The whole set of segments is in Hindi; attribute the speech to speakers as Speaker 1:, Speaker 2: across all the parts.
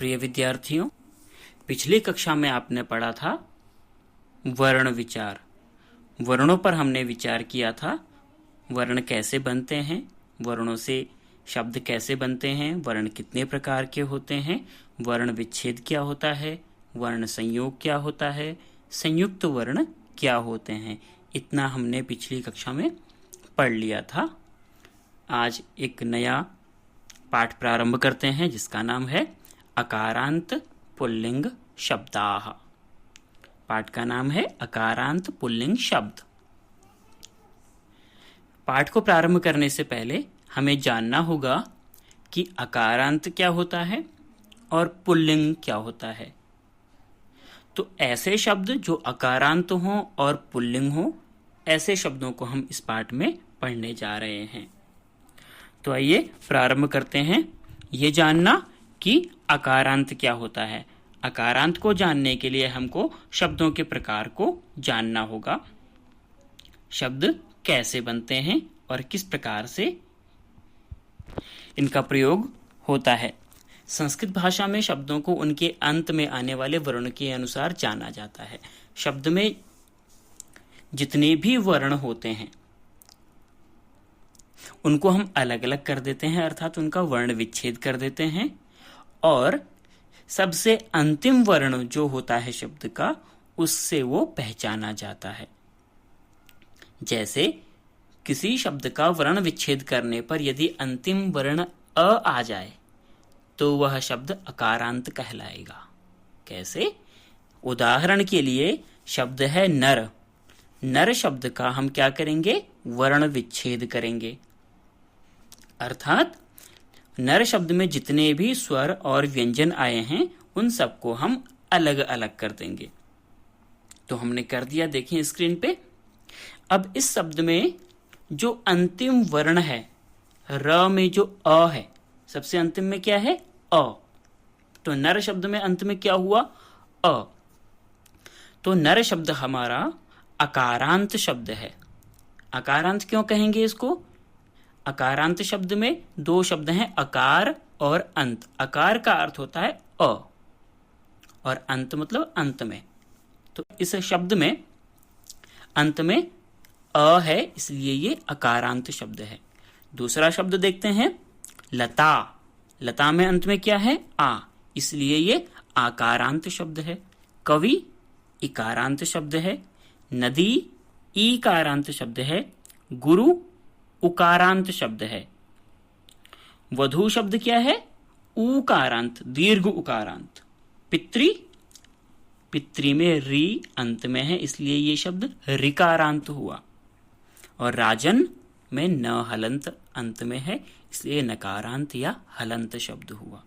Speaker 1: प्रिय विद्यार्थियों, पिछली कक्षा में आपने पढ़ा था वर्ण विचार। वर्णों पर हमने विचार किया था। वर्ण कैसे बनते हैं, वर्णों से शब्द कैसे बनते हैं, वर्ण कितने प्रकार के होते हैं, वर्ण विच्छेद क्या होता है, वर्ण संयोग क्या होता है, संयुक्त वर्ण क्या होते हैं। इतना हमने पिछली कक्षा में पढ़ लिया था। आज एक नया पाठ प्रारंभ करते हैं जिसका नाम है अकारांत पुल्लिंग शब्दाः। पाठ का नाम है अकारांत पुल्लिंग शब्द। पाठ को प्रारंभ करने से पहले हमें जानना होगा कि अकारांत क्या होता है और पुल्लिंग क्या होता है। तो ऐसे शब्द जो अकारांत हों और पुल्लिंग हों, ऐसे शब्दों को हम इस पाठ में पढ़ने जा रहे हैं। तो आइए प्रारंभ करते हैं ये जानना कि अकारांत क्या होता है। अकारांत को जानने के लिए हमको शब्दों के प्रकार को जानना होगा। शब्द कैसे बनते हैं और किस प्रकार से इनका प्रयोग होता है। संस्कृत भाषा में शब्दों को उनके अंत में आने वाले वर्ण के अनुसार जाना जाता है। शब्द में जितने भी वर्ण होते हैं उनको हम अलग अलग कर देते हैं, अर्थात उनका वर्ण विच्छेद कर देते हैं, और सबसे अंतिम वर्ण जो होता है शब्द का, उससे वो पहचाना जाता है। जैसे किसी शब्द का वर्ण विच्छेद करने पर यदि अंतिम वर्ण अ आ जाए तो वह शब्द अकारांत कहलाएगा। कैसे? उदाहरण के लिए शब्द है नर। नर शब्द का हम क्या करेंगे? वर्ण विच्छेद करेंगे। अर्थात नर शब्द में जितने भी स्वर और व्यंजन आए हैं उन सबको हम अलग अलग कर देंगे। तो हमने कर दिया, देखिए स्क्रीन पे। अब इस शब्द में जो अंतिम वर्ण है, र में जो अ है, सबसे अंतिम में क्या है? अ। तो नर शब्द में अंत में क्या हुआ? अ। तो नर शब्द हमारा अकारांत शब्द है। अकारांत क्यों कहेंगे इसको? अकारांत शब्द में दो शब्द हैं, अकार और अंत। अकार का अर्थ होता है अ और अंत मतलब अंत में। तो इस शब्द में अंत में अ है, इसलिए ये अकारांत शब्द है। दूसरा शब्द देखते हैं, लता। लता में अंत में क्या है? आ, इसलिए ये आकारांत शब्द है। कवि इकारांत शब्द है। नदी ईकारांत शब्द है। गुरु उकारांत शब्द है। वधू शब्द क्या है? ऊकारांत, दीर्घ उकारांत। पितृ, पितृ में री अंत में है, इसलिए ये शब्द ऋकारांत हुआ। और राजन में न हलंत अंत में है, इसलिए नकारांत या हलंत शब्द हुआ।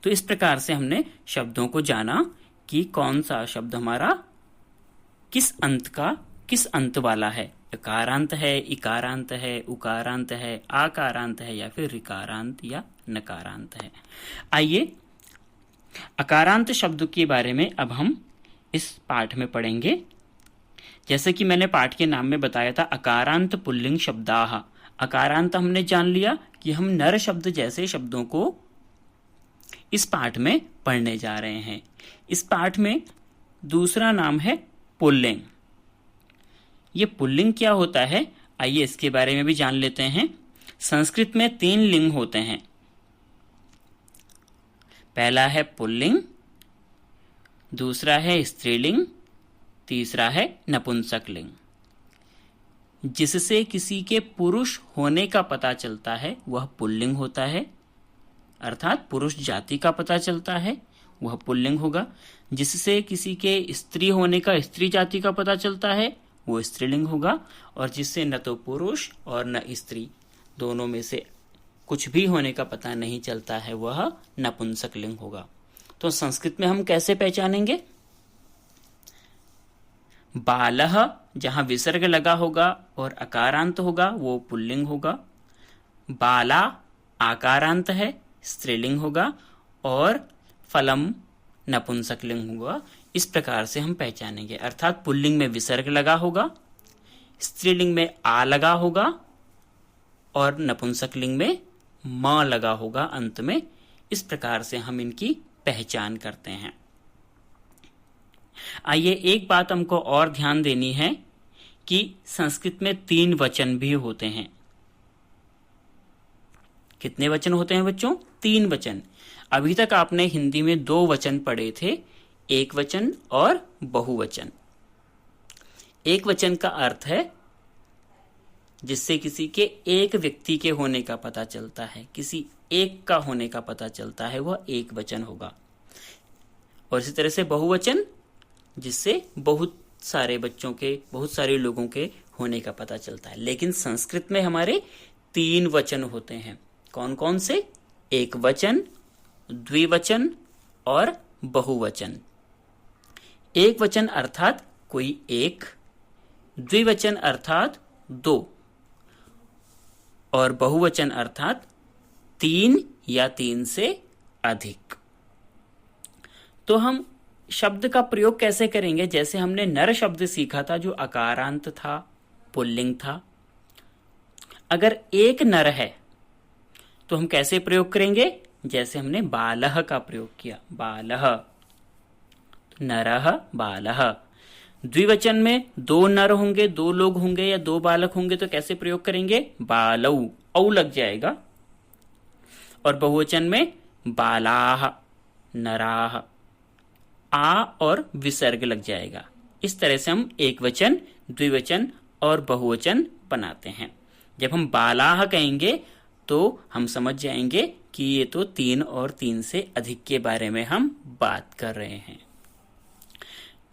Speaker 1: तो इस प्रकार से हमने शब्दों को जाना कि कौन सा शब्द हमारा किस अंत वाला है। अकारांत है, इकारांत है, उकारांत है, आकारांत है या फिर ऋकारांत या नकारांत है। आइए अकारांत शब्द के बारे में अब हम इस पाठ में पढ़ेंगे। जैसे कि मैंने पाठ के नाम में बताया था, अकारांत पुल्लिंग शब्दाः। अकारांत हमने जान लिया कि हम नर शब्द जैसे शब्दों को इस पाठ में पढ़ने जा रहे हैं। इस पाठ में दूसरा नाम है पुल्लिंग। ये पुल्लिंग क्या होता है, आइए इसके बारे में भी जान लेते हैं। संस्कृत में 3 लिंग होते हैं। पहला है पुल्लिंग, दूसरा है स्त्रीलिंग, तीसरा है नपुंसक लिंग। जिससे किसी के पुरुष होने का पता चलता है वह पुल्लिंग होता है, अर्थात पुरुष जाति का पता चलता है वह पुल्लिंग होगा। जिससे किसी के स्त्री होने का, स्त्री जाति का पता चलता है वो स्त्रीलिंग होगा। और जिससे न तो पुरुष और न स्त्री, दोनों में से कुछ भी होने का पता नहीं चलता है, वह नपुंसक लिंग होगा। तो संस्कृत में हम कैसे पहचानेंगे? बालः जहां विसर्ग लगा होगा और अकारांत होगा वो पुल्लिंग होगा। बाला आकारांत है, स्त्रीलिंग होगा। और फलम नपुंसक लिंग होगा। इस प्रकार से हम पहचानेंगे, अर्थात पुल्लिंग में विसर्ग लगा होगा, स्त्रीलिंग में आ लगा होगा और नपुंसक लिंग में म लगा होगा अंत में। इस प्रकार से हम इनकी पहचान करते हैं। आइए एक बात हमको और ध्यान देनी है कि संस्कृत में 3 वचन भी होते हैं। कितने वचन होते हैं बच्चों? 3 वचन। अभी तक आपने हिंदी में 2 वचन पढ़े थे, एक वचन और बहुवचन। एक वचन का अर्थ है जिससे किसी के एक व्यक्ति के होने का पता चलता है, किसी एक का होने का पता चलता है, वह एक वचन होगा। और इसी तरह से बहुवचन, जिससे बहुत सारे बच्चों के, बहुत सारे लोगों के होने का पता चलता है। लेकिन संस्कृत में हमारे 3 वचन होते हैं। कौन कौन से? एक वचन, द्विवचन और बहुवचन। एक वचन अर्थात कोई एक, द्विवचन अर्थात 2 और बहुवचन अर्थात 3 या 3 से अधिक। तो हम शब्द का प्रयोग कैसे करेंगे? जैसे हमने नर शब्द सीखा था जो अकारांत था, पुल्लिंग था। अगर एक नर है तो हम कैसे प्रयोग करेंगे? जैसे हमने बालह का प्रयोग किया, बालह, नरह बालह। द्विवचन में 2 नर होंगे, 2 लोग होंगे या 2 बालक होंगे तो कैसे प्रयोग करेंगे? बालऊ, औ लग जाएगा। और बहुवचन में बालाह, नराह, आ और विसर्ग लग जाएगा। इस तरह से हम एक वचन, द्विवचन और बहुवचन बनाते हैं। जब हम बालाह कहेंगे तो हम समझ जाएंगे कि ये तो 3 और 3 से अधिक के बारे में हम बात कर रहे हैं।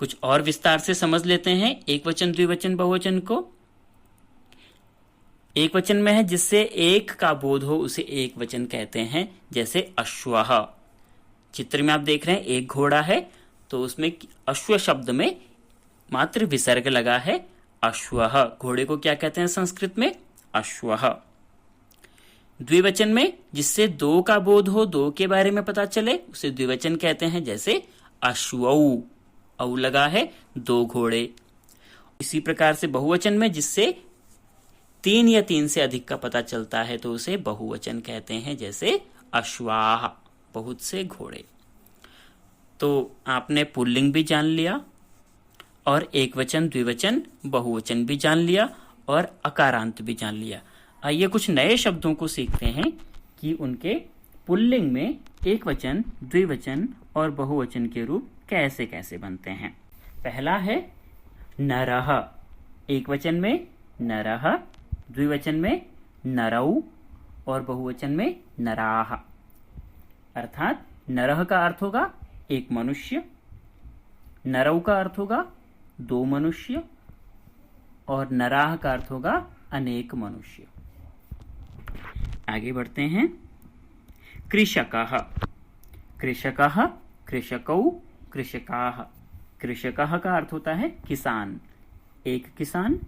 Speaker 1: कुछ और विस्तार से समझ लेते हैं एक वचन, द्विवचन, बहुवचन को। एक वचन में है जिससे एक का बोध हो उसे एक वचन कहते हैं। जैसे अश्वः, चित्र में आप देख रहे हैं एक घोड़ा है तो उसमें अश्व शब्द में मात्र विसर्ग लगा है, अश्वः। घोड़े को क्या कहते हैं संस्कृत में? अश्वः। द्विवचन में जिससे 2 का बोध हो, 2 के बारे में पता चले, उसे द्विवचन कहते हैं। जैसे अश्वऊ, औ लगा है, 2 घोड़े। इसी प्रकार से बहुवचन में जिससे 3 या 3 से अधिक का पता चलता है तो उसे बहुवचन कहते हैं। जैसे अश्वाह, बहुत से घोड़े। तो आपने पुल्लिंग भी जान लिया और एक वचन, द्विवचन, बहुवचन भी जान लिया और अकारांत भी जान लिया। आइए कुछ नए शब्दों को सीखते हैं कि उनके पुल्लिंग में एक वचन, द्विवचन और बहुवचन के रूप कैसे कैसे बनते हैं। पहला है नरः। एक वचन में नरः, द्विवचन में नरौ और बहुवचन में नराः। अर्थात नरः का अर्थ होगा एक मनुष्य, नरौ का अर्थ होगा 2 मनुष्य और नराः का अर्थ होगा अनेक मनुष्य। आगे बढ़ते हैं। कृषकः। कृषकः, कृषकौ, कृषकाः। कृषकः का अर्थ होता है किसान, एक किसान,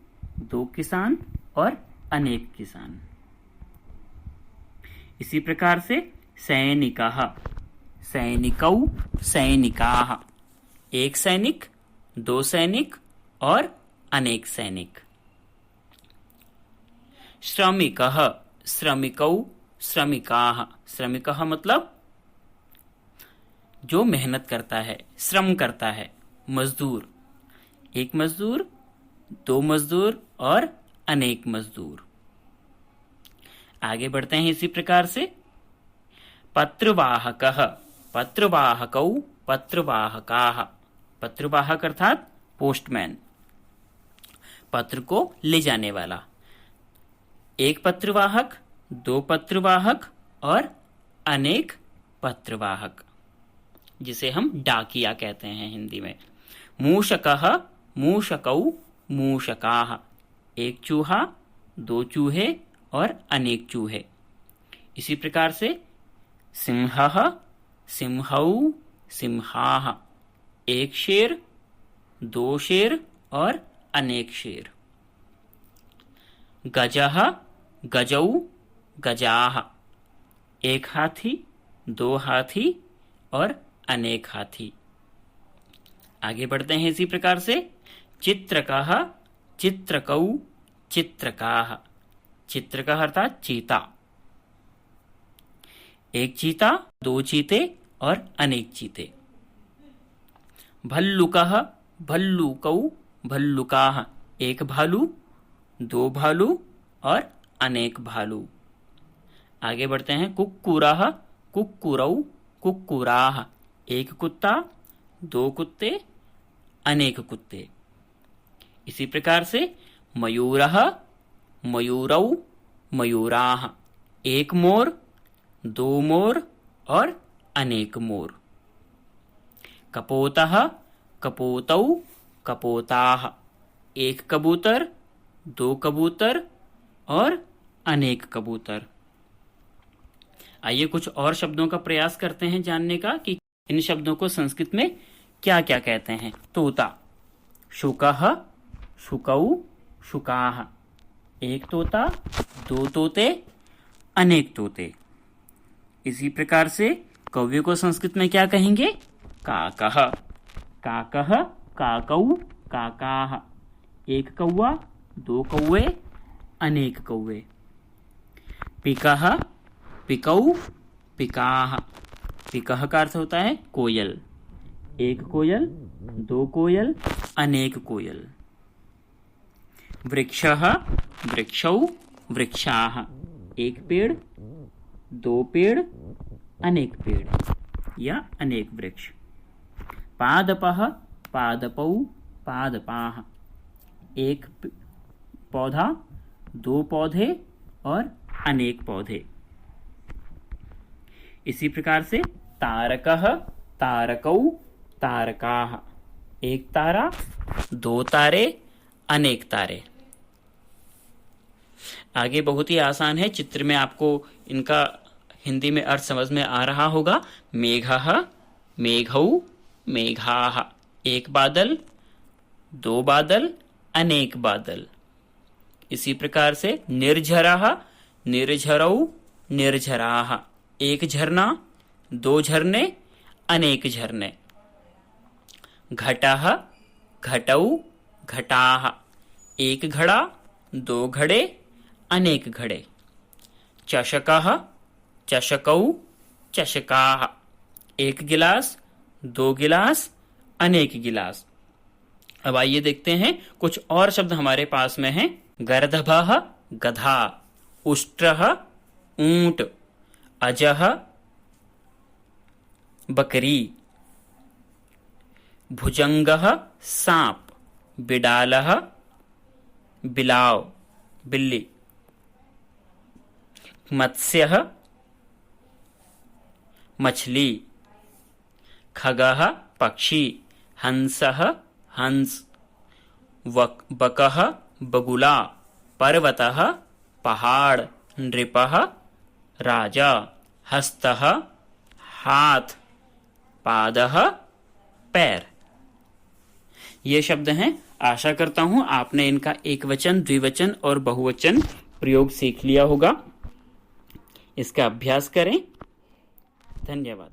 Speaker 1: 2 किसान और अनेक किसान। इसी प्रकार से सैनिकः, सैनिकौ, सैनिकाः। एक सैनिक, 2 सैनिक और अनेक सैनिक। श्रमिकः, श्रमिकौ, श्रमिकाः। श्रमिकः मतलब जो मेहनत करता है, श्रम करता है, मजदूर। एक मजदूर, 2 मजदूर और अनेक मजदूर। आगे बढ़ते हैं इसी प्रकार से। पत्रवाहकः, पत्रवाहकौ, पत्रवाहकाः। पत्रवाहक अर्थात पोस्टमैन, पत्र को ले जाने वाला। एक पत्रवाहक, 2 पत्रवाहक और अनेक पत्रवाहक, जिसे हम डाकिया कहते हैं हिंदी में। मूषकः, मूषकौ, मूषकाः। एक चूहा, 2 चूहे और अनेक चूहे। इसी प्रकार से सिंहः, सिंहौ, सिंहाः। एक शेर, 2 शेर और अनेक शेर। गजः, गजौ, गजाः। एक हाथी, 2 हाथी और अनेक हाथी। आगे बढ़ते हैं इसी प्रकार से। चित्रकः, चित्रकौ, चित्रकाः। चित्रकः अर्थात चीता। एक चीता, दो चीते और अनेक चीते। भल्लुकः भल्लुकौ भल्लुकाः, एक भालू, दो भालू और अनेक भालू। आगे बढ़ते हैं। कुक्कुरः कुक्कुरौ कुक्कुराः, एक कुत्ता, दो कुत्ते, अनेक कुत्ते। इसी प्रकार से मयूरः मयूरौ मयूराः, एक मोर, दो मोर और अनेक मोर। कपोतः कपोतौ कपोताः, एक कबूतर, दो कबूतर और अनेक कबूतर। आइए कुछ और शब्दों का प्रयास करते हैं जानने का कि इन शब्दों को संस्कृत में क्या क्या कहते हैं। तोता, शुकः शुकौ शुकाः, एक तोता, दो तोते, अनेक तोते। इसी प्रकार से कौवे को संस्कृत में क्या कहेंगे? काकः काकः काकौ काकाः, एक कौवा, दो कौवे, अनेक कौवे। पिकः पिकौ पिकाः, पिकः का अर्थ होता है कोयल, एक कोयल, दो कोयल, अनेक कोयल। वृक्षः वृक्षौ वृक्षाः, एक पेड़, दो पेड़, अनेक पेड़ या अनेक वृक्ष। पादपः पादपौ पादपाः, एक पौधा, दो पौधे और अनेक पौधे। इसी प्रकार से तारकः तारकौ तारकाः, एक तारा, दो तारे, अनेक तारे। आगे बहुत ही आसान है, चित्र में आपको इनका हिंदी में अर्थ समझ में आ रहा होगा। मेघः मेघौ मेघाः, एक बादल, दो बादल, अनेक बादल। इसी प्रकार से निर्झरः निर्झरौ निर्झराः, एक झरना, दो झरने, अनेक झरने। घटः घटौ घटाः, एक घड़ा, दो घड़े, अनेक घड़े। चषकः चषकौ चषकाः, एक गिलास, दो गिलास, अनेक गिलास। अब आइए देखते हैं कुछ और शब्द हमारे पास में हैं। गर्दभः गधा, उष्ट्रः ऊंट, अजः बकरी, भुजंगः सांप, बिडालः बिलाव बिल्ली, मत्स्यः मछली, खगः पक्षी, हंसः हंस, बकः बगुला, पर्वतः पहाड़, नृपः राजा, हस्तः हाथ, पादः पैर। ये शब्द हैं। आशा करता हूं आपने इनका एक वचन, द्विवचन और बहुवचन प्रयोग सीख लिया होगा। इसका अभ्यास करें। धन्यवाद।